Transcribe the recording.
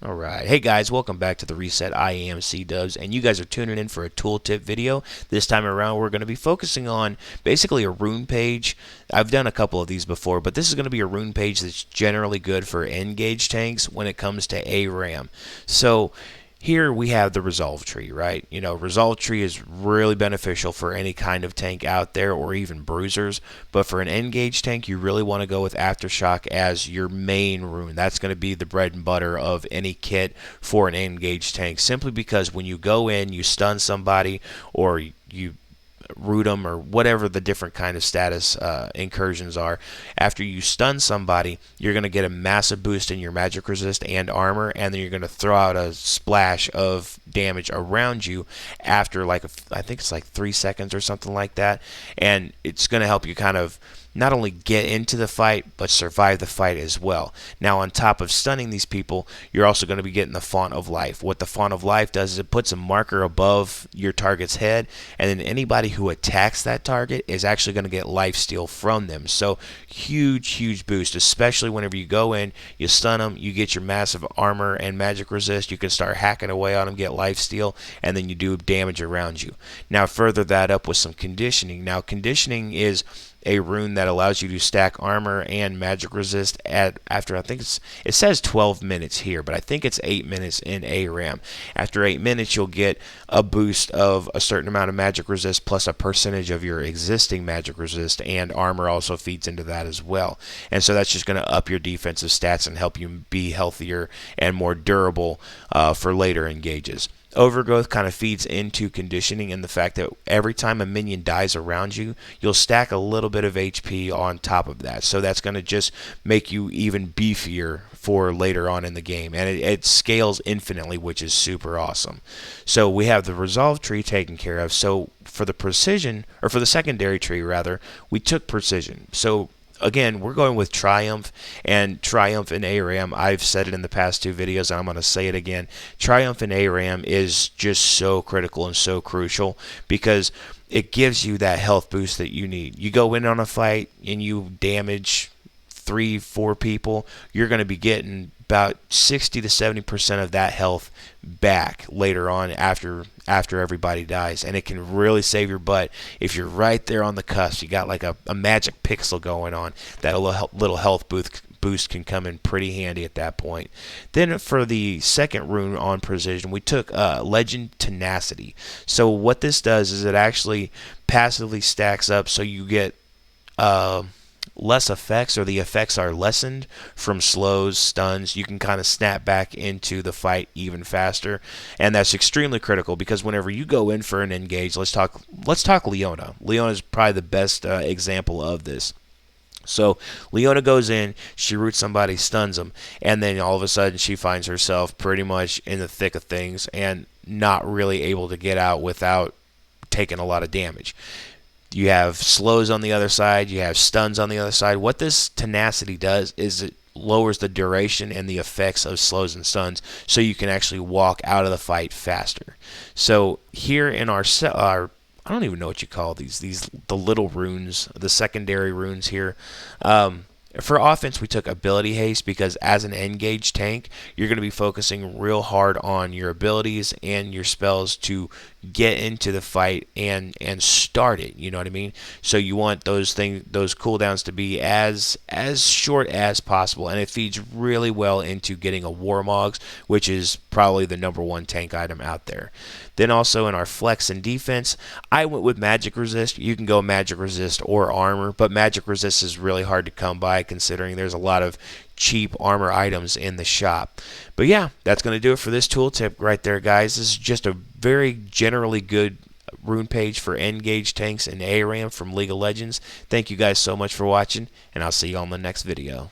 Alright, hey guys, welcome back to the Reset. I am C-Dubs, and you guys are tuning in for a tooltip video. This time around, we're going to be focusing on basically a rune page. I've done a couple of these before, but this is going to be a rune page that's generally good for engage tanks when it comes to ARAM. So here we have the resolve tree, right? You know, resolve tree is really beneficial for any kind of tank out there or even bruisers, but for an engage tank, you really want to go with aftershock as your main rune. That's going to be the bread and butter of any kit for an engage tank, simply because when you go in, you stun somebody or you root them or whatever the different kind of status incursions are. After you stun somebody, you're going to get a massive boost in your magic resist and armor, and then you're going to throw out a splash of damage around you after I think it's like 3 seconds or something like that, and it's going to help you kind of not only get into the fight, but survive the fight as well. Now, on top of stunning these people, you're also going to be getting the Font of Life. What the Font of Life does is it puts a marker above your target's head, and then anybody who attacks that target is actually going to get lifesteal from them. So, huge boost, especially whenever you go in, you stun them, you get your massive armor and magic resist, you can start hacking away on them, get lifesteal, and then you do damage around you. Now, further that up with some conditioning. Now, conditioning is a rune that allows you to stack armor and magic resist after I think it says 12 minutes here, but I think it's 8 minutes in ARAM. After 8 minutes, you'll get a boost of a certain amount of magic resist plus a percentage of your existing magic resist, and armor also feeds into that as well. And so that's just going to up your defensive stats and help you be healthier and more durable for later engages. Overgrowth kind of feeds into conditioning in the fact that every time a minion dies around you, you'll stack a little bit of HP on top of that. So that's going to just make you even beefier for later on in the game. And it scales infinitely, which is super awesome. So we have the resolve tree taken care of. So for the precision, or for the secondary tree rather, we took precision. So again, we're going with Triumph, and Triumph in ARAM, I've said it in the past 2 videos, and I'm going to say it again. Triumph in ARAM is just so critical and so crucial because it gives you that health boost that you need. You go in on a fight and you damage 3-4 people, you're going to be getting about 60 to 70% of that health back later on after everybody dies, and it can really save your butt if you're right there on the cusp. You got like a magic pixel going on. That little health boost can come in pretty handy at that point. Then for the second rune on precision, we took Legend Tenacity. So what this does is it actually passively stacks up, so you get less effects, or the effects are lessened from slows, stuns. You can kind of snap back into the fight even faster, and that's extremely critical because whenever you go in for an engage, let's talk Leona. Leona is probably the best example of this. So Leona goes in, she roots somebody, stuns them, and then all of a sudden she finds herself pretty much in the thick of things and not really able to get out without taking a lot of damage. You have slows on the other side, you have stuns on the other side. What this tenacity does is it lowers the duration and the effects of slows and stuns, so you can actually walk out of the fight faster. So here in our I don't even know what you call these the little runes, the secondary runes here. For offense, we took ability haste because as an engage tank, you're going to be focusing real hard on your abilities and your spells to get into the fight and start it. You know what I mean? So you want those cooldowns to be as short as possible, and it feeds really well into getting a Warmogs, which is probably the #1 tank item out there. Then also in our flex and defense, I went with magic resist. You can go magic resist or armor, but magic resist is really hard to come by considering there's a lot of cheap armor items in the shop. But yeah, that's going to do it for this tooltip right there, guys. This is just a very generally good rune page for engage tanks and ARAM from League of Legends. Thank you guys so much for watching, and I'll see you on the next video.